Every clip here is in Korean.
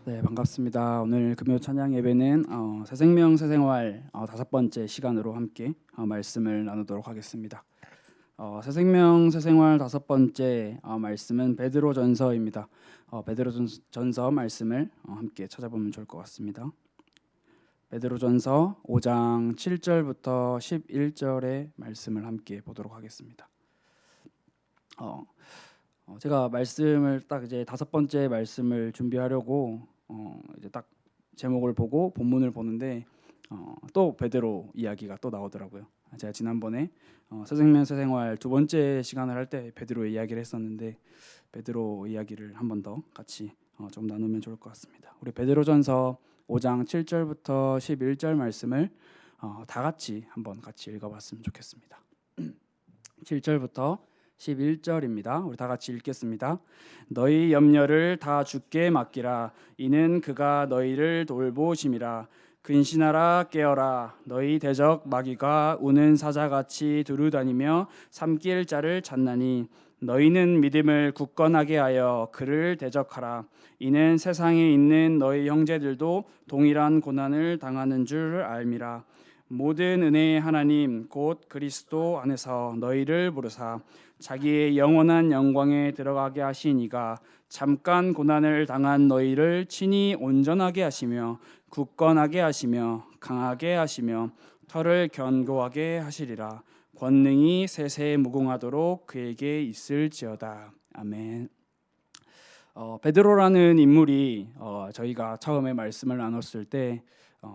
네, 반갑습니다. 오늘 금요 찬양 예배는 새생명 새생활 다섯 번째 시간으로 함께 말씀을 나누도록 하겠습니다. 새생명 새생활 다섯 번째 말씀은 베드로전서입니다. 베드로전서 말씀을 함께 찾아보면 좋을 것 같습니다. 베드로전서 5장 7절부터 11절의 말씀을 함께 보도록 하겠습니다. 제가 말씀을 딱 이제 다섯 번째 말씀을 준비하려고 이제 딱 제목을 보고 본문을 보는데 또 베드로 이야기가 또 나오더라고요. 제가 지난번에 새생명 새생활 두 번째 시간을 할 때 베드로 이야기를 했었는데 베드로 이야기를 한 번 더 같이 좀 나누면 좋을 것 같습니다. 우리 베드로전서 5장 7절부터 11절 말씀을 다 같이 한번 같이 읽어봤으면 좋겠습니다. 7절부터 11절입니다. 우리 다 같이 읽겠습니다. 너희 염려를 다 주께 맡기라. 이는 그가 너희를 돌보심이라. 근신하라 깨어라. 너희 대적 마귀가 우는 사자같이 두루다니며 삼킬 자를 찾나니 너희는 믿음을 굳건하게 하여 그를 대적하라. 이는 세상에 있는 너희 형제들도 동일한 고난을 당하는 줄 알미라. 모든 은혜의 하나님 곧 그리스도 안에서 너희를 부르사 자기의 영원한 영광에 들어가게 하시니가 잠깐 고난을 당한 너희를 친히 온전하게 하시며 굳건하게 하시며 강하게 하시며 털을 견고하게 하시리라. 권능이 세세에 무궁하도록 그에게 있을지어다. 아멘. 베드로라는 인물이 저희가 처음에 말씀을 나눴을 때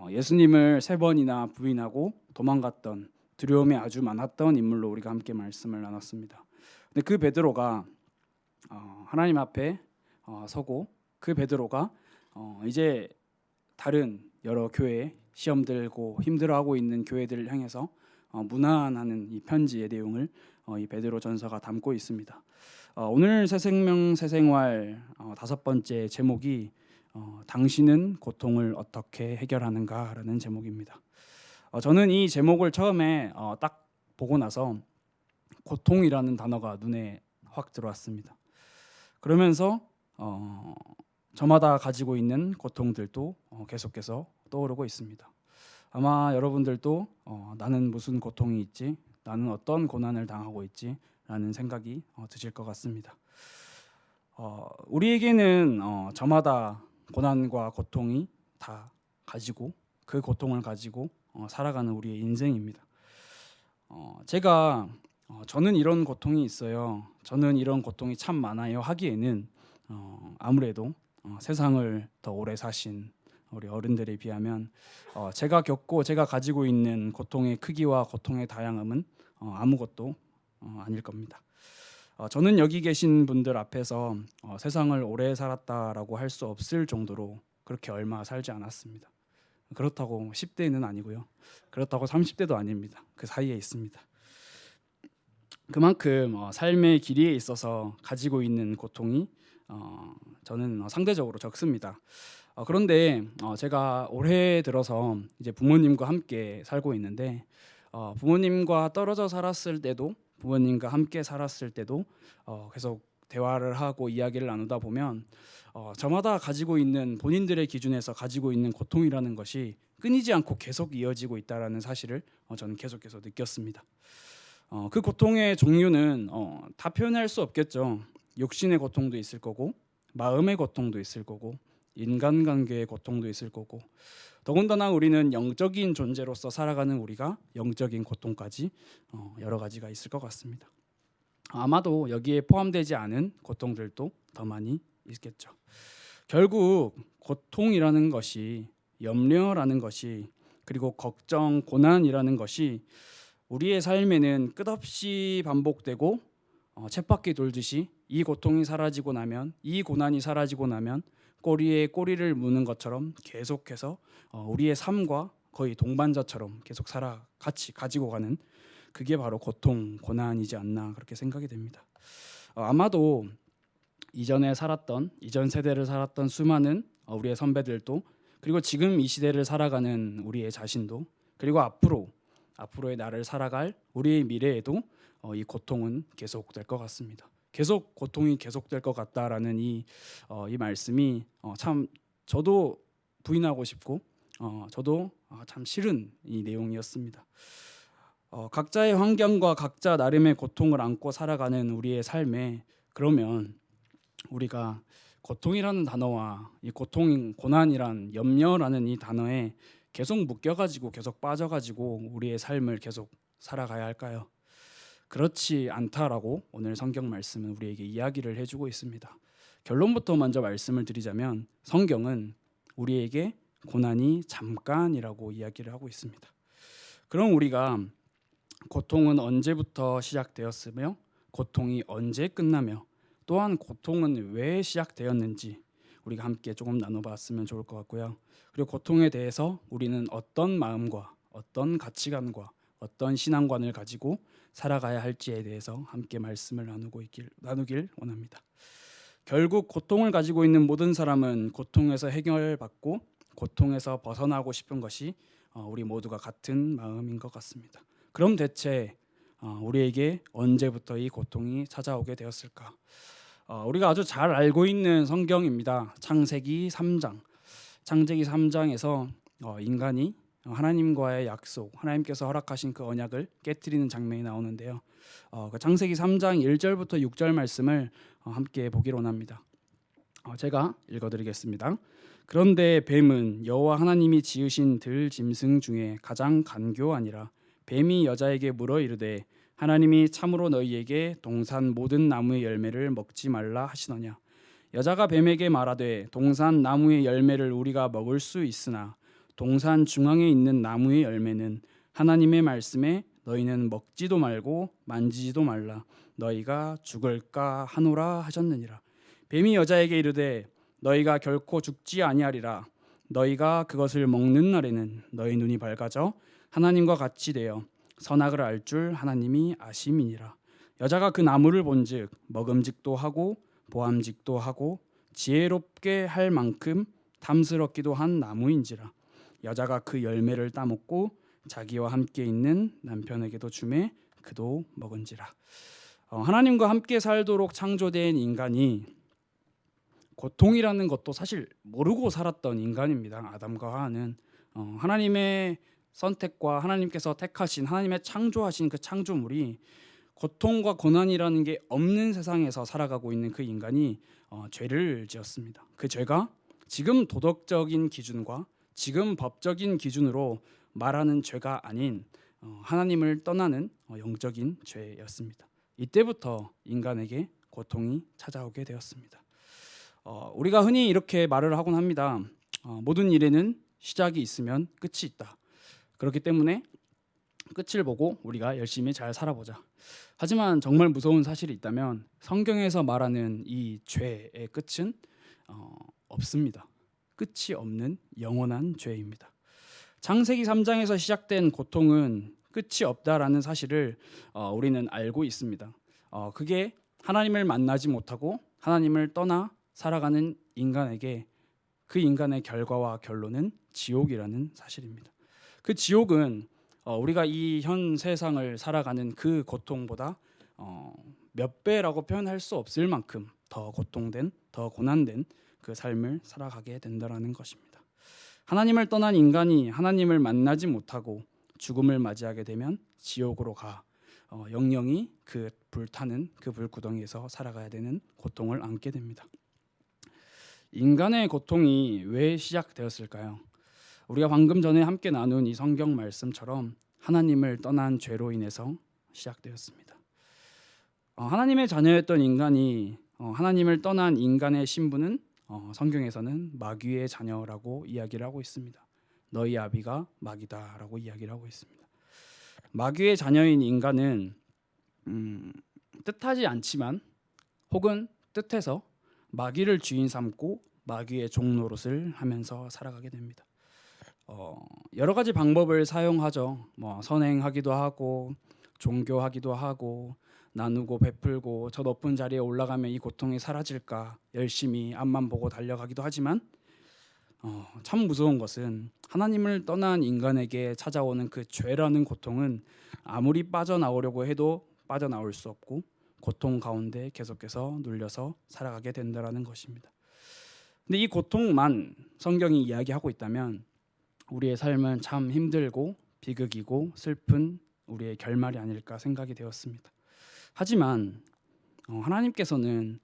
예수님을 세 번이나 부인하고 도망갔던 두려움이 아주 많았던 인물로 우리가 함께 말씀을 나눴습니다. 근데 그 베드로가 하나님 앞에 서고 그 베드로가 이제 다른 여러 교회 시험 들고 힘들어하고 있는 교회들을 향해서 문안하는 이 편지의 내용을 이 베드로 전서가 담고 있습니다. 오늘 새생명 새생활 다섯 번째 제목이 당신은 고통을 어떻게 해결하는가라는 제목입니다. 저는 이 제목을 처음에 딱 보고 나서 고통이라는 단어가 눈에 확 들어왔습니다. 그러면서 저마다 가지고 있는 고통들도 계속해서 떠오르고 있습니다. 아마 여러분들도 나는 무슨 고통이 있지? 나는 어떤 고난을 당하고 있지? 라는 생각이 드실 것 같습니다. 우리에게는 저마다 고난과 고통이 다 가지고 그 고통을 가지고 살아가는 우리의 인생입니다. 저는 이런 고통이 있어요. 저는 이런 고통이 참 많아요 하기에는 아무래도 세상을 더 오래 사신 우리 어른들에 비하면 제가 겪고 제가 가지고 있는 고통의 크기와 고통의 다양함은 아무것도 아닐 겁니다. 저는 여기 계신 분들 앞에서 세상을 오래 살았다라고 할 수 없을 정도로 그렇게 얼마 살지 않았습니다. 그렇다고 10대는 아니고요. 그렇다고 30대도 아닙니다. 그 사이에 있습니다. 그만큼 삶의 길이에 있어서 가지고 있는 고통이 저는 상대적으로 적습니다. 그런데 제가 올해 들어서 이제 부모님과 함께 살고 있는데 부모님과 떨어져 살았을 때도 부모님과 함께 살았을 때도 계속 대화를 하고 이야기를 나누다 보면 저마다 가지고 있는 본인들의 기준에서 가지고 있는 고통이라는 것이 끊이지 않고 계속 이어지고 있다는 사실을 저는 계속해서 느꼈습니다. 그 고통의 종류는 다 표현할 수 없겠죠. 육신의 고통도 있을 거고 마음의 고통도 있을 거고 인간관계의 고통도 있을 거고 더군다나 우리는 영적인 존재로서 살아가는 우리가 영적인 고통까지 여러 가지가 있을 것 같습니다. 아마도 여기에 포함되지 않은 고통들도 더 많이 있겠죠. 결국 고통이라는 것이 염려라는 것이 그리고 걱정, 고난이라는 것이 우리의 삶에는 끝없이 반복되고 쳇바퀴 돌듯이 이 고통이 사라지고 나면 이 고난이 사라지고 나면 꼬리에 꼬리를 무는 것처럼 계속해서 우리의 삶과 거의 동반자처럼 계속 같이 가지고 가는 그게 바로 고통, 고난이지 않나 그렇게 생각이 됩니다. 아마도 이전 세대를 살았던 수많은 우리의 선배들도 그리고 지금 이 시대를 살아가는 우리의 자신도 그리고 앞으로의 나를 살아갈 우리의 미래에도 이 고통은 계속될 것 같습니다. 계속 고통이 계속될 것 같다라는 이 말씀이 참 저도 부인하고 싶고 저도 참 싫은 이 내용이었습니다. 각자의 환경과 각자 나름의 고통을 안고 살아가는 우리의 삶에 그러면 우리가 고통이라는 단어와 이 고통, 고난이란 염려라는 이 단어에 계속 묶여가지고 계속 빠져가지고 우리의 삶을 계속 살아가야 할까요? 그렇지 않다라고 오늘 성경 말씀은 우리에게 이야기를 해주고 있습니다. 결론부터 먼저 말씀을 드리자면 성경은 우리에게 고난이 잠깐이라고 이야기를 하고 있습니다. 그럼 우리가 고통은 언제부터 시작되었으며 고통이 언제 끝나며 또한 고통은 왜 시작되었는지 우리가 함께 조금 나눠봤으면 좋을 것 같고요. 그리고 고통에 대해서 우리는 어떤 마음과 어떤 가치관과 어떤 신앙관을 가지고 살아가야 할지에 대해서 함께 말씀을 나누길 원합니다. 결국 고통을 가지고 있는 모든 사람은 고통에서 해결받고 고통에서 벗어나고 싶은 것이 우리 모두가 같은 마음인 것 같습니다. 그럼 대체 우리에게 언제부터 이 고통이 찾아오게 되었을까? 우리가 아주 잘 알고 있는 성경입니다. 창세기 3장. 창세기 3장에서 인간이 하나님과의 약속, 하나님께서 허락하신 그 언약을 깨트리는 장면이 나오는데요. 그 창세기 3장 1절부터 6절 말씀을 함께 보기로 원합니다. 제가 읽어드리겠습니다. 그런데 뱀은 여호와 하나님이 지으신 들 짐승 중에 가장 간교하니라. 뱀이 여자에게 물어 이르되 하나님이 참으로 너희에게 동산 모든 나무의 열매를 먹지 말라 하시더냐. 여자가 뱀에게 말하되 동산 나무의 열매를 우리가 먹을 수 있으나 동산 중앙에 있는 나무의 열매는 하나님의 말씀에 너희는 먹지도 말고 만지지도 말라 너희가 죽을까 하노라 하셨느니라. 뱀이 여자에게 이르되 너희가 결코 죽지 아니하리라. 너희가 그것을 먹는 날에는 너희 눈이 밝아져 하나님과 같이 되어 선악을 알 줄 하나님이 아심이니라. 여자가 그 나무를 본즉 먹음직도 하고 보암직도 하고 지혜롭게 할 만큼 탐스럽기도 한 나무인지라. 여자가 그 열매를 따먹고 자기와 함께 있는 남편에게도 주매 그도 먹은지라. 하나님과 함께 살도록 창조된 인간이 고통이라는 것도 사실 모르고 살았던 인간입니다. 아담과 하와는 하나님의 선택과 하나님께서 택하신 하나님의 창조하신 그 창조물이 고통과 고난이라는 게 없는 세상에서 살아가고 있는 그 인간이 죄를 지었습니다. 그 죄가 지금 도덕적인 기준과 지금 법적인 기준으로 말하는 죄가 아닌 하나님을 떠나는 영적인 죄였습니다. 이때부터 인간에게 고통이 찾아오게 되었습니다. 우리가 흔히 이렇게 말을 하곤 합니다. 모든 일에는 시작이 있으면 끝이 있다. 그렇기 때문에 끝을 보고 우리가 열심히 잘 살아보자. 하지만 정말 무서운 사실이 있다면 성경에서 말하는 이 죄의 끝은 없습니다. 끝이 없는 영원한 죄입니다. 창세기 3장에서 시작된 고통은 끝이 없다라는 사실을 우리는 알고 있습니다. 그게 하나님을 만나지 못하고 하나님을 떠나 살아가는 인간에게 그 인간의 결과와 결론은 지옥이라는 사실입니다. 그 지옥은 우리가 이 현 세상을 살아가는 그 고통보다 몇 배라고 표현할 수 없을 만큼 더 고통된, 더 고난된 그 삶을 살아가게 된다라는 것입니다. 하나님을 떠난 인간이 하나님을 만나지 못하고 죽음을 맞이하게 되면 지옥으로 가 영영이 그 불타는 그 불구덩이에서 살아가야 되는 고통을 안게 됩니다. 인간의 고통이 왜 시작되었을까요? 우리가 방금 전에 함께 나눈 이 성경 말씀처럼 하나님을 떠난 죄로 인해서 시작되었습니다. 하나님의 자녀였던 인간이 하나님을 떠난 인간의 신분은 성경에서는 마귀의 자녀라고 이야기를 하고 있습니다. 너희 아비가 마귀다라고 이야기를 하고 있습니다. 마귀의 자녀인 인간은 뜻하지 않지만 혹은 뜻해서 마귀를 주인 삼고 마귀의 종노릇을 하면서 살아가게 됩니다. 여러 가지 방법을 사용하죠. 선행하기도 하고 종교하기도 하고 나누고 베풀고 저 높은 자리에 올라가면 이 고통이 사라질까 열심히 앞만 보고 달려가기도 하지만 참 무서운 것은 하나님을 떠난 인간에게 찾아오는 그 죄라는 고통은 아무리 빠져나오려고 해도 빠져나올 수 없고 고통 가운데 계속해서 눌려서 살아가게 된다는 것입니다. 근데 이 고통만 성경이 이야기하고 있다면 우리의 삶은 참 힘들고 비극이고 슬픈 우리의 결말이 아닐까 생각이 되었습니다. 하지만 하나님께서는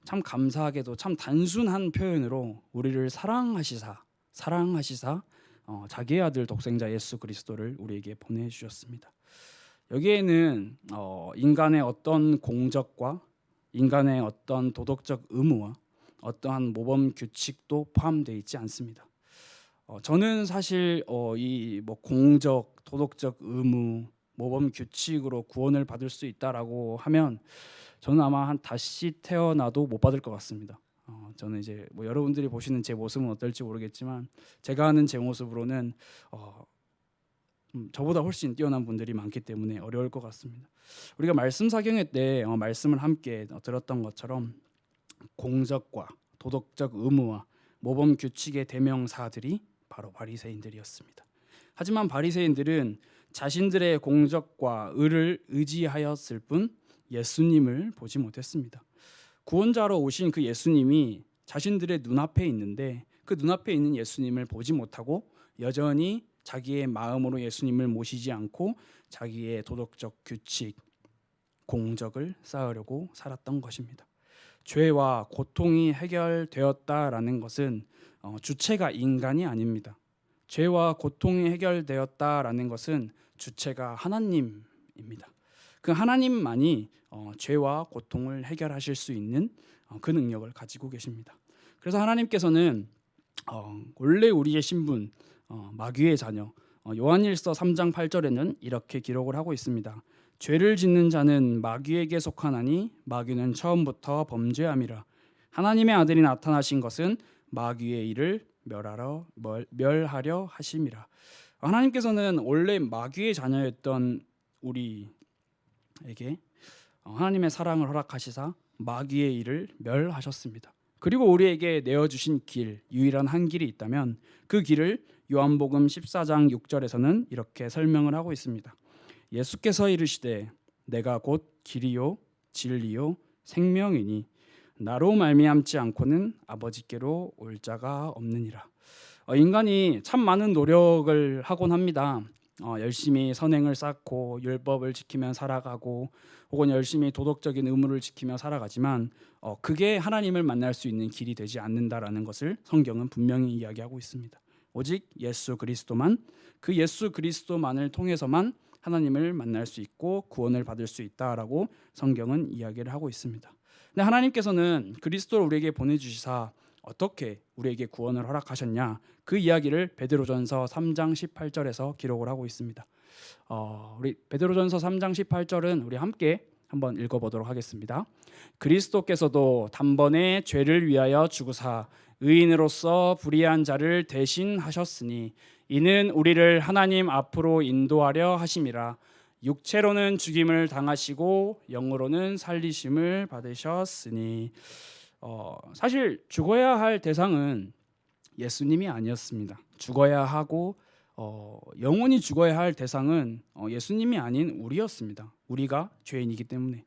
참 감사하게도 참 단순한 표현으로 우리를 사랑하시사 자기의 아들 독생자 예수 그리스도를 우리에게 보내주셨습니다. 여기에는 인간의 어떤 공적과 인간의 어떤 도덕적 의무와 어떠한 모범 규칙도 포함되어 있지 않습니다. 저는 사실 이 공적, 도덕적 의무, 모범 규칙으로 구원을 받을 수 있다라고 하면 저는 아마 다시 태어나도 못 받을 것 같습니다. 저는 이제 여러분들이 보시는 제 모습은 어떨지 모르겠지만 제가 아는 제 모습으로는 저보다 훨씬 뛰어난 분들이 많기 때문에 어려울 것 같습니다. 우리가 말씀 사경회 때 말씀을 함께 들었던 것처럼 공적과 도덕적 의무와 모범 규칙의 대명사들이 바로 바리새인들이었습니다. 하지만 바리새인들은 자신들의 공적과 의를 의지하였을 뿐 예수님을 보지 못했습니다. 구원자로 오신 그 예수님이 자신들의 눈앞에 있는데 그 눈앞에 있는 예수님을 보지 못하고 여전히 자기의 마음으로 예수님을 모시지 않고 자기의 도덕적 규칙, 공적을 쌓으려고 살았던 것입니다. 죄와 고통이 해결되었다라는 것은 주체가 인간이 아닙니다. 죄와 고통이 해결되었다라는 것은 주체가 하나님입니다. 그 하나님만이 죄와 고통을 해결하실 수 있는 그 능력을 가지고 계십니다. 그래서 하나님께서는 원래 우리의 신분 마귀의 자녀 요한일서 3장 8절에는 이렇게 기록을 하고 있습니다. 죄를 짓는 자는 마귀에게 속하나니 마귀는 처음부터 범죄함이라. 하나님의 아들이 나타나신 것은 마귀의 일을 멸하려 하심이라. 하나님께서는 원래 마귀의 자녀였던 우리에게 하나님의 사랑을 허락하시사 마귀의 일을 멸하셨습니다. 그리고 우리에게 내어주신 길, 유일한 한 길이 있다면 그 길을 요한복음 14장 6절에서는 이렇게 설명을 하고 있습니다. 예수께서 이르시되 내가 곧 길이요 진리요 생명이니 나로 말미암지 않고는 아버지께로 올 자가 없느니라. 인간이 참 많은 노력을 하곤 합니다. 열심히 선행을 쌓고 율법을 지키며 살아가고 혹은 열심히 도덕적인 의무를 지키며 살아가지만 그게 하나님을 만날 수 있는 길이 되지 않는다라는 것을 성경은 분명히 이야기하고 있습니다. 오직 예수 그리스도만, 그 예수 그리스도만을 통해서만 하나님을 만날 수 있고 구원을 받을 수 있다라고 성경은 이야기를 하고 있습니다. 근데 하나님께서는 그리스도를 우리에게 보내주시사 어떻게 우리에게 구원을 허락하셨냐, 그 이야기를 베드로전서 3장 18절에서 기록을 하고 있습니다. 우리 베드로전서 3장 18절은 우리 함께 한번 읽어보도록 하겠습니다. 그리스도께서도 단번에 죄를 위하여 죽으사 의인으로서 불의한 자를 대신하셨으니 이는 우리를 하나님 앞으로 인도하려 하심이라. 육체로는 죽임을 당하시고 영으로는 살리심을 받으셨으니. 사실 죽어야 할 대상은 예수님이 아니었습니다. 죽어야 하고 영원히 죽어야 할 대상은 예수님이 아닌 우리였습니다. 우리가 죄인이기 때문에.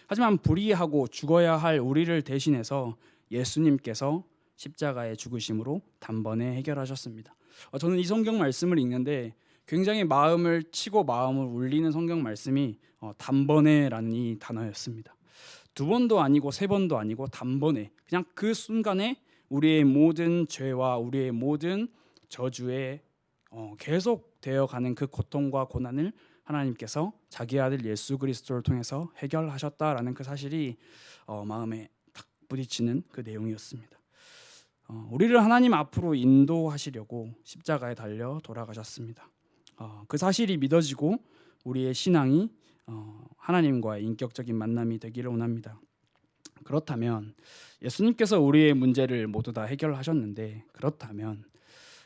하지만 불의하고 죽어야 할 우리를 대신해서 예수님께서 십자가의 죽으심으로 단번에 해결하셨습니다. 저는 이 성경 말씀을 읽는데 굉장히 마음을 치고 마음을 울리는 성경 말씀이 단번에라는 이 단어였습니다. 두 번도 아니고 세 번도 아니고 단번에, 그냥 그 순간에 우리의 모든 죄와 우리의 모든 저주에 계속되어 가는 그 고통과 고난을 하나님께서 자기 아들 예수 그리스도를 통해서 해결하셨다라는 그 사실이 마음에 탁 부딪히는 그 내용이었습니다. 우리를 하나님 앞으로 인도하시려고 십자가에 달려 돌아가셨습니다. 그 사실이 믿어지고 우리의 신앙이 하나님과의 인격적인 만남이 되기를 원합니다. 그렇다면 예수님께서 우리의 문제를 모두 다 해결하셨는데, 그렇다면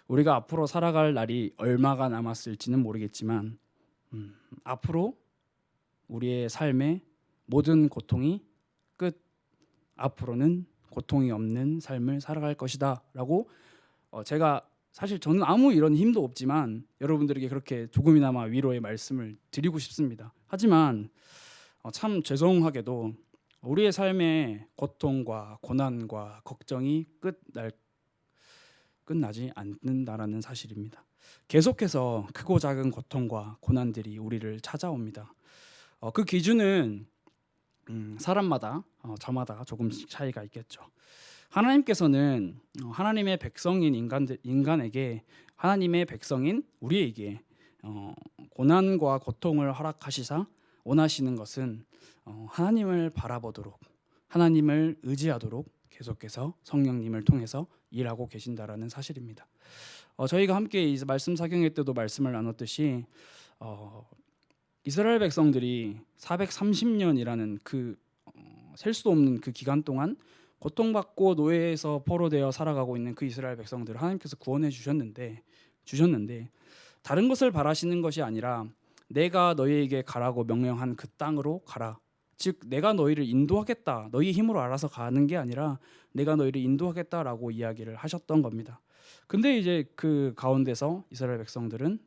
우리가 앞으로 살아갈 날이 얼마가 남았을지는 모르겠지만 앞으로 우리의 삶의 모든 고통이 끝, 앞으로는 고통이 없는 삶을 살아갈 것이다 라고 제가 사실 저는 아무 이런 힘도 없지만 여러분들에게 그렇게 조금이나마 위로의 말씀을 드리고 싶습니다. 하지만 참 죄송하게도 우리의 삶의 고통과 고난과 걱정이 끝나지 않는다라는 사실입니다. 계속해서 크고 작은 고통과 고난들이 우리를 찾아옵니다. 그 기준은 사람마다 저마다 조금씩 차이가 있겠죠. 하나님께서는 하나님의 백성인 인간에게 하나님의 백성인 우리에게 고난과 고통을 허락하시사 원하시는 것은 하나님을 바라보도록 하나님을 의지하도록 계속해서 성령님을 통해서 일하고 계신다라는 사실입니다. 저희가 함께 이 말씀 사경회 때도 말씀을 나눴듯이 이스라엘 백성들이 430년이라는 셀 수도 없는 그 기간 동안 고통받고 노예에서 포로되어 살아가고 있는 그 이스라엘 백성들을 하나님께서 구원해 주셨는데 다른 것을 바라시는 것이 아니라 내가 너희에게 가라고 명령한 그 땅으로 가라. 즉 내가 너희를 인도하겠다. 너희 힘으로 알아서 가는 게 아니라 내가 너희를 인도하겠다라고 이야기를 하셨던 겁니다. 근데 이제 그 가운데서 이스라엘 백성들은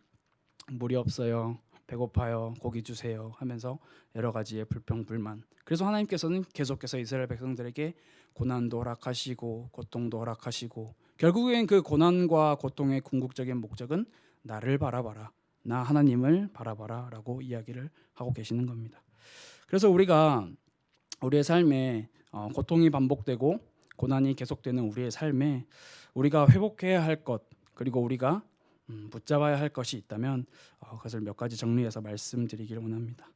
물이 없어요. 배고파요. 고기 주세요 하면서 여러 가지의 불평불만. 그래서 하나님께서는 계속해서 이스라엘 백성들에게 고난도 허락하시고 고통도 허락하시고 결국엔 그 고난과 고통의 궁극적인 목적은 나를 바라봐라. 나 하나님을 바라봐라 라고 이야기를 하고 계시는 겁니다. 그래서 우리가 우리의 삶에 고통이 반복되고 고난이 계속되는 우리의 삶에 우리가 회복해야 할 것 그리고 우리가 붙잡아야 할 것이 있다면 그것을 몇 가지 정리해서 말씀드리기를 원합니다.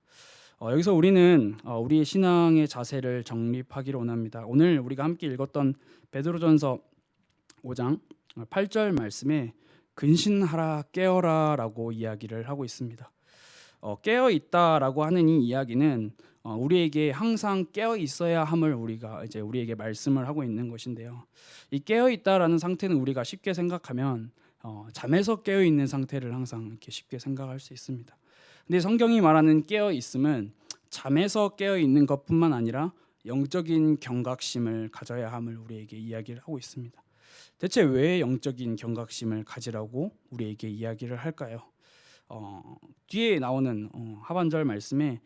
여기서 우리는 우리의 신앙의 자세를 정립하기를 원합니다. 오늘 우리가 함께 읽었던 베드로전서 5장 8절 말씀에 근신하라 깨어라 라고 이야기를 하고 있습니다. 깨어 있다라고 하는 이 이야기는 우리에게 항상 깨어 있어야 함을 우리에게 말씀을 하고 있는 것인데요. 이 깨어 있다라는 상태는 우리가 쉽게 생각하면 잠에서 깨어 있는 상태를 항상 이렇게 쉽게 생각할 수 있습니다. 근데 성경이 말하는 깨어 있음은 잠에서 깨어 있는 것뿐만 아니라 영적인 경각심을 가져야 함을 우리에게 이야기를 하고 있습니다. 대체 왜 영적인 경각심을 가지라고 우리에게 이야기를 할까요? 뒤에 나오는 하반절 말씀에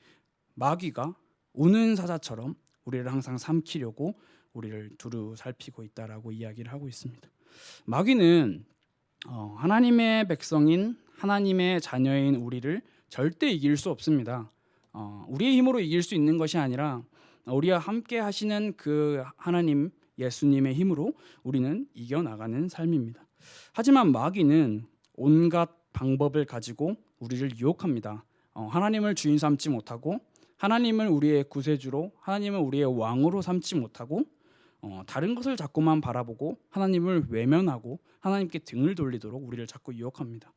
마귀가 우는 사자처럼 우리를 항상 삼키려고 우리를 두루 살피고 있다라고 이야기를 하고 있습니다. 마귀는 하나님의 백성인 하나님의 자녀인 우리를 절대 이길 수 없습니다. 우리의 힘으로 이길 수 있는 것이 아니라 우리와 함께 하시는 그 하나님 예수님의 힘으로 우리는 이겨나가는 삶입니다. 하지만 마귀는 온갖 방법을 가지고 우리를 유혹합니다. 하나님을 주인 삼지 못하고 하나님을 우리의 구세주로 하나님을 우리의 왕으로 삼지 못하고 다른 것을 자꾸만 바라보고 하나님을 외면하고 하나님께 등을 돌리도록 우리를 자꾸 유혹합니다.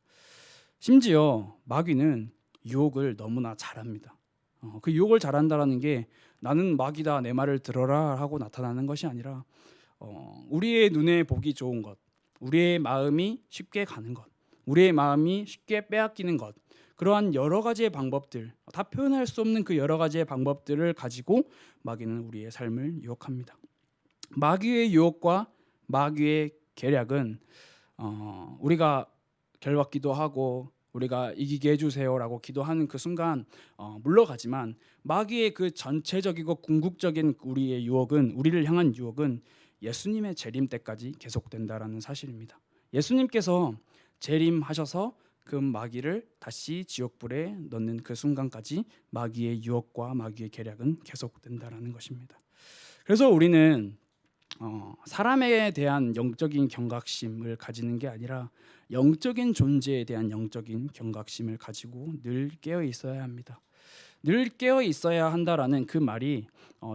심지어 마귀는 유혹을 너무나 잘합니다. 그 유혹을 잘한다라는 게 나는 마귀다 내 말을 들어라 하고 나타나는 것이 아니라 우리의 눈에 보기 좋은 것, 우리의 마음이 쉽게 가는 것, 우리의 마음이 쉽게 빼앗기는 것, 그러한 여러 가지의 방법들, 다 표현할 수 없는 그 여러 가지의 방법들을 가지고 마귀는 우리의 삶을 유혹합니다. 마귀의 유혹과 마귀의 계략은 우리가 결박기도 하고 우리가 이기게 해주세요라고 기도하는 그 순간 물러가지만 마귀의 그 전체적이고 궁극적인 우리를 향한 유혹은 예수님의 재림 때까지 계속된다라는 사실입니다. 예수님께서 재림하셔서 그 마귀를 다시 지옥불에 넣는 그 순간까지 마귀의 유혹과 마귀의 계략은 계속된다라는 것입니다. 그래서 우리는 사람에 대한 영적인 경각심을 가지는 게 아니라 영적인 존재에 대한 영적인 경각심을 가지고 늘 깨어 있어야 합니다. 늘 깨어 있어야 한다라는 그 말이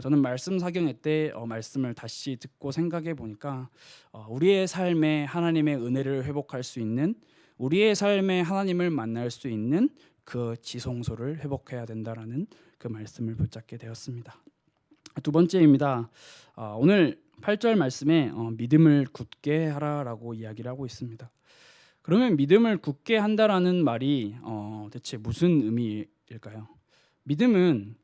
저는 말씀 사경회 때 말씀을 다시 듣고 생각해 보니까 우리의 삶에 하나님의 은혜를 회복할 수 있는 우리의 삶에 하나님을 만날 수 있는 그 지성소를 회복해야 된다라는 그 말씀을 붙잡게 되었습니다. 두 번째입니다. 오늘 8절 말씀에 믿음을 굳게 하라라고 이야기를 하고 있습니다. 그러면 믿음을 굳게 한다라는 말이 대체 무슨 의미일까요? 믿음은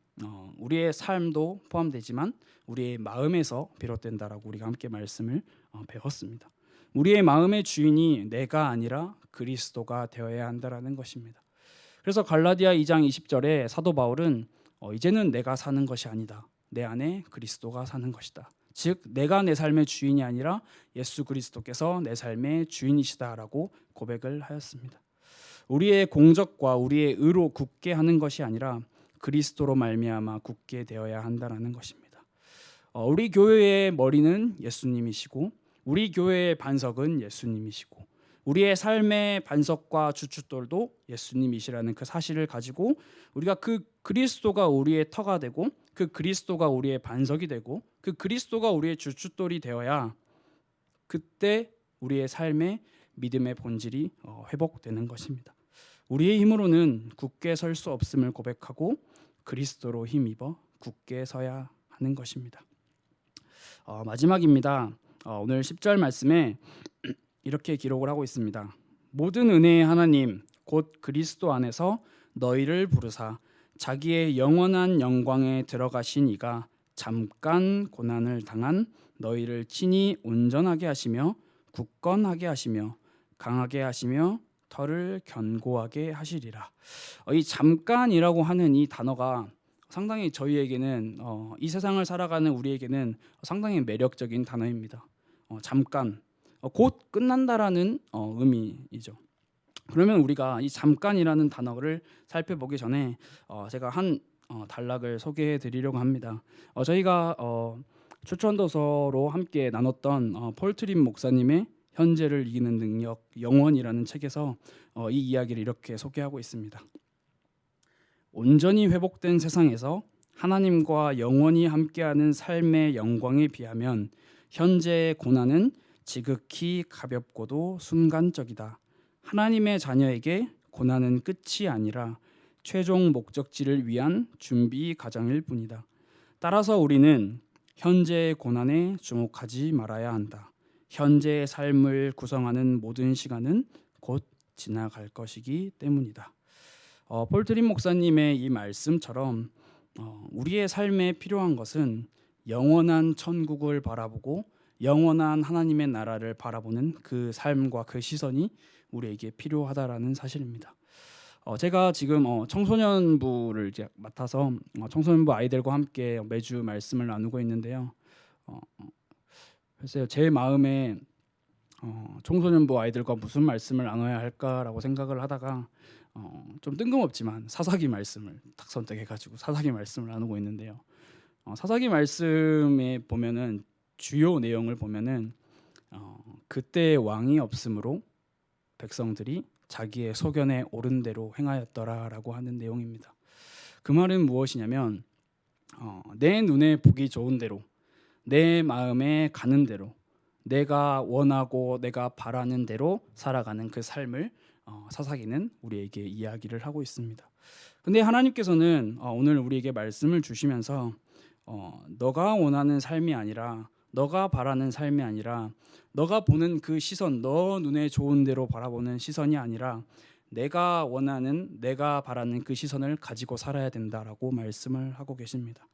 우리의 삶도 포함되지만 우리의 마음에서 비롯된다라고 우리가 함께 말씀을 배웠습니다. 우리의 마음의 주인이 내가 아니라 그리스도가 되어야 한다라는 것입니다. 그래서 갈라디아 2장 20절에 사도 바울은 이제는 내가 사는 것이 아니다. 내 안에 그리스도가 사는 것이다. 즉 내가 내 삶의 주인이 아니라 예수 그리스도께서 내 삶의 주인이시다라고 고백을 하였습니다. 우리의 공적과 우리의 의로 굳게 하는 것이 아니라 그리스도로 말미암아 굳게 되어야 한다라는 것입니다. 우리 교회의 머리는 예수님이시고 우리 교회의 반석은 예수님이시고 우리의 삶의 반석과 주춧돌도 예수님이시라는 그 사실을 가지고 우리가 그 그리스도가 우리의 터가 되고 그 그리스도가 우리의 반석이 되고 그 그리스도가 우리의 주춧돌이 되어야 그때 우리의 삶의 믿음의 본질이 회복되는 것입니다. 우리의 힘으로는 굳게 설 수 없음을 고백하고 그리스도로 힘입어 굳게 서야 하는 것입니다. 마지막입니다. 오늘 10절 말씀에 이렇게 기록을 하고 있습니다. 모든 은혜의 하나님 곧 그리스도 안에서 너희를 부르사 자기의 영원한 영광에 들어가신 이가 잠깐 고난을 당한 너희를 친히 온전하게 하시며 굳건하게 하시며 강하게 하시며 터를 견고하게 하시리라. 이 잠깐이라고 하는 이 단어가 상당히 저희에게는 이 세상을 살아가는 우리에게는 상당히 매력적인 단어입니다. 잠깐, 곧 끝난다라는 의미이죠. 그러면 우리가 이 잠깐이라는 단어를 살펴보기 전에 제가 한 단락을 소개해 드리려고 합니다. 저희가 추천도서로 함께 나눴던 폴 트림 목사님의 현재를 이기는 능력 영원이라는 책에서 이 이야기를 이렇게 소개하고 있습니다. 온전히 회복된 세상에서 하나님과 영원히 함께하는 삶의 영광에 비하면 현재의 고난은 지극히 가볍고도 순간적이다. 하나님의 자녀에게 고난은 끝이 아니라 최종 목적지를 위한 준비 과정일 뿐이다. 따라서 우리는 현재의 고난에 주목하지 말아야 한다. 현재의 삶을 구성하는 모든 시간은 곧 지나갈 것이기 때문이다. 폴 트림 목사님의 이 말씀처럼 우리의 삶에 필요한 것은 영원한 천국을 바라보고 영원한 하나님의 나라를 바라보는 그 삶과 그 시선이 우리에게 필요하다라는 사실입니다. 제가 지금 청소년부를 이제 맡아서 청소년부 아이들과 함께 매주 말씀을 나누고 있는데요. 글쎄요, 제 마음에 청소년부 아이들과 무슨 말씀을 나눠야 할까라고 생각을 하다가 좀 뜬금없지만 사사기 말씀을 딱 선택해가지고 사사기 말씀을 나누고 있는데요. 사사기 말씀에 보면은 주요 내용을 보면은 그때 왕이 없으므로 백성들이 자기의 소견에 옳은 대로 행하였더라라고 하는 내용입니다. 그 말은 무엇이냐면 내 눈에 보기 좋은 대로 내 마음에 가는 대로 내가 원하고 내가 바라는 대로 살아가는 그 삶을 사사기는 우리에게 이야기를 하고 있습니다. 근데 하나님께서는 오늘 우리에게 말씀을 주시면서 너가 원하는 삶이 아니라 너가 바라는 삶이 아니라 너가 보는 그 시선, 너 눈에 좋은 대로 바라보는 시선이 아니라 내가 원하는 내가 바라는 그 시선을 가지고 살아야 된다라고 말씀을 하고 계십니다.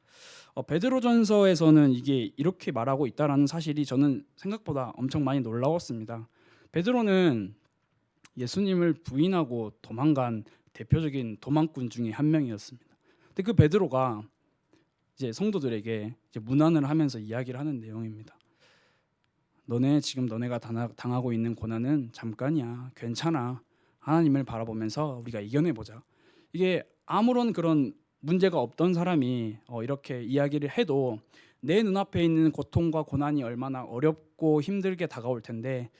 베드로전서에서는 이게 이렇게 말하고 있다라는 사실이 저는 생각보다 엄청 많이 놀라웠습니다. 베드로는 예수님을 부인하고 도망간 대표적인 도망꾼 중에 한 명이었습니다. 근데 그 베드로가 이제 성도들에게 이제 문안을 하면서 이야기를 하는 내용입니다. 너네가 당하고 있는 고난은 잠깐이야. 괜찮아. 하나님을 바라보면서 우리가 이겨내보자. 이게 아무런 그런 문제가 없던 사람이 이렇게 이야기를 해도 내 눈앞에 있는 고통과 고난이 얼마나 어렵고 힘들게 다가올 텐데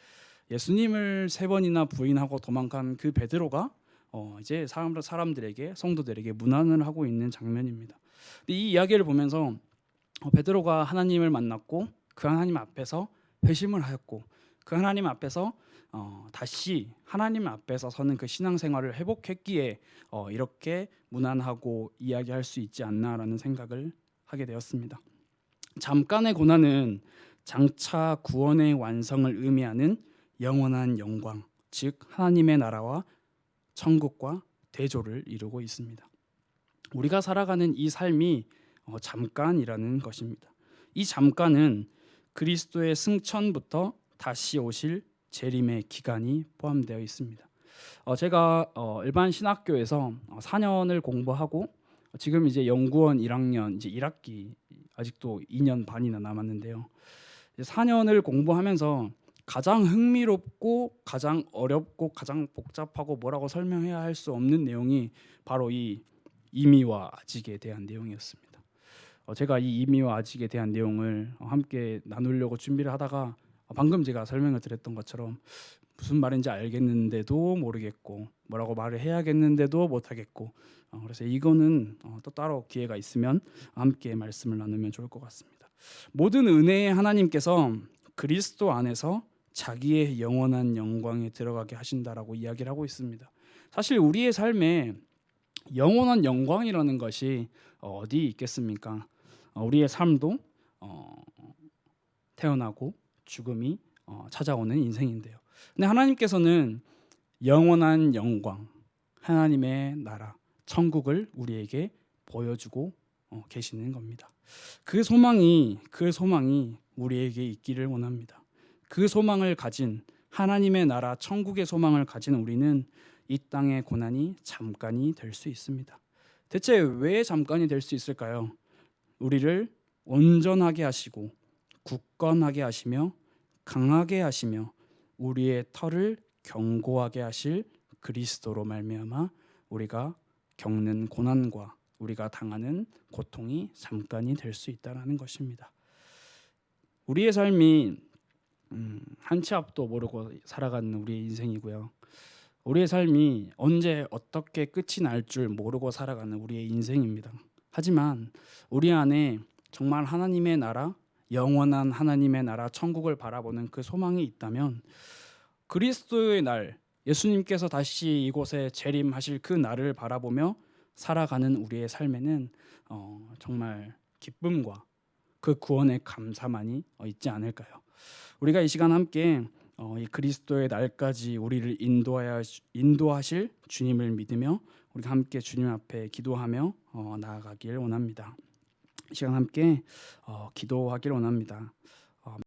예수님을 3번이나 부인하고 도망간 그 베드로가 이제 사람들에게 성도들에게 문안을 하고 있는 장면입니다. 이 이야기를 보면서 베드로가 하나님을 만났고 그 하나님 앞에서 회심을 하였고 그 하나님 앞에서 다시 하나님 앞에서 서는 그 신앙생활을 회복했기에 이렇게 무난하고 이야기할 수 있지 않나라는 생각을 하게 되었습니다. 잠깐의 고난은 장차 구원의 완성을 의미하는 영원한 영광, 즉 하나님의 나라와 천국과 대조를 이루고 있습니다. 우리가 살아가는 이 삶이 잠깐이라는 것입니다. 이 잠깐은 그리스도의 승천부터 다시 오실 재림의 기간이 포함되어 있습니다. 제가 일반 신학교에서 4년을 공부하고 지금 이제 연구원 1학년 이제 1학기 아직도 2년 반이나 남았는데요. 4년을 공부하면서 가장 흥미롭고 가장 어렵고 가장 복잡하고 뭐라고 설명해야 할 수 없는 내용이 바로 이 이미와 아직에 대한 내용이었습니다. 제가 이 이미와 아직에 대한 내용을 함께 나누려고 준비를 하다가 방금 제가 설명을 드렸던 것처럼 무슨 말인지 알겠는데도 모르겠고 뭐라고 말을 해야겠는데도 못하겠고 그래서 이거는 또 따로 기회가 있으면 함께 말씀을 나누면 좋을 것 같습니다. 모든 은혜의 하나님께서 그리스도 안에서 자기의 영원한 영광에 들어가게 하신다라고 이야기를 하고 있습니다. 사실 우리의 삶에 영원한 영광이라는 것이 어디 있겠습니까? 우리의 삶도 태어나고 죽음이 찾아오는 인생인데요. 근데 하나님께서는 영원한 영광, 하나님의 나라, 천국을 우리에게 보여주고 계시는 겁니다. 그 소망이 우리에게 있기를 원합니다. 그 소망을 가진 하나님의 나라, 천국의 소망을 가진 우리는 이 땅의 고난이 잠깐이 될 수 있습니다. 대체 왜 잠깐이 될 수 있을까요? 우리를 온전하게 하시고 굳건하게 하시며 강하게 하시며 우리의 털을 견고하게 하실 그리스도로 말미암아 우리가 겪는 고난과 우리가 당하는 고통이 잠깐이 될 수 있다는 것입니다. 우리의 삶이 한 치 앞도 모르고 살아가는 우리의 인생이고요. 우리의 삶이 언제 어떻게 끝이 날 줄 모르고 살아가는 우리의 인생입니다. 하지만 우리 안에 정말 하나님의 나라, 영원한 하나님의 나라, 천국을 바라보는 그 소망이 있다면 그리스도의 날, 예수님께서 다시 이곳에 재림하실 그 날을 바라보며 살아가는 우리의 삶에는 정말 기쁨과 그 구원의 감사만이 있지 않을까요? 우리가 이 시간 함께 이 그리스도의 날까지 우리를 인도하실 주님을 믿으며 우리가 함께 주님 앞에 기도하며 나아가길 원합니다. 이 시간 함께 기도하길 원합니다.